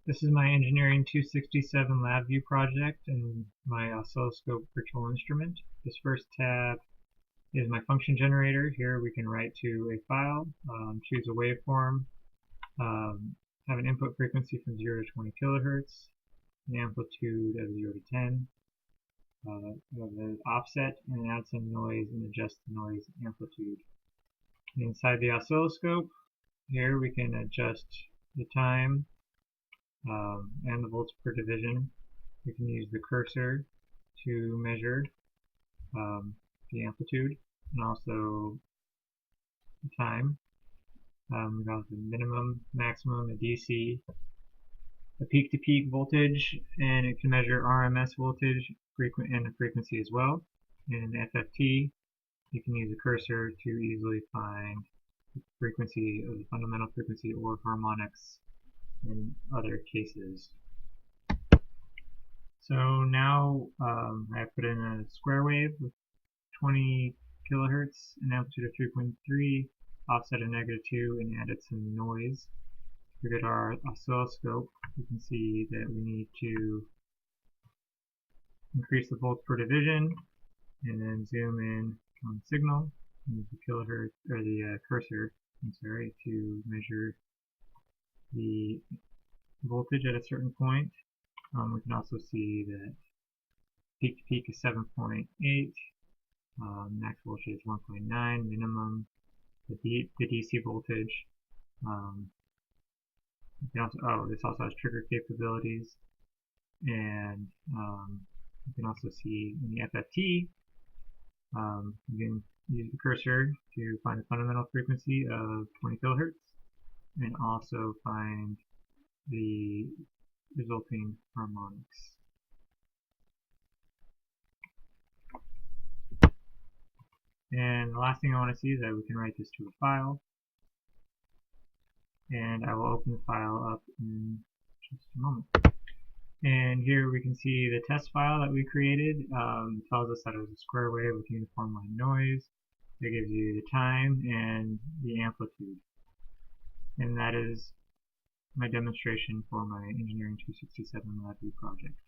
This is my Engineering 267 LabView project and my oscilloscope virtual instrument. This first tab is my function generator. Here we can write to a file, choose a waveform, have an input frequency from 0 to 20 kilohertz, an amplitude of 0 to 10, the offset, and add some noise and adjust the noise amplitude. Inside the oscilloscope, here we can adjust the time and the volts per division. We can use the cursor to measure the amplitude and also the time. We got the minimum, maximum, a DC, a peak-to-peak voltage, and it can measure RMS voltage and the frequency as well. And FFT, you can use a cursor to easily find the frequency of the fundamental frequency or harmonics in other cases. So now I have put in a square wave with 20 kilohertz, an amplitude of 3.3, offset of -2, and added some noise. If we go to our oscilloscope, we can see that we need to increase the volts per division, and then zoom in on the signal, use the kilohertz or the cursor, to measure the voltage at a certain point. We can also see that peak to peak is 7.8, max voltage is 1.9, minimum, the DC voltage. This also has trigger capabilities, and you can also see in the FFT, you can use the cursor to find the fundamental frequency of 20 kilohertz, and also find the resulting harmonics. And the last thing I want to see is that we can write this to a file. And I will open the file up in just a moment. And here we can see the test file that we created. It tells us that it was a square wave with uniform line noise. It gives you the time and the amplitude. And that is my demonstration for my Engineering 267 LabView project.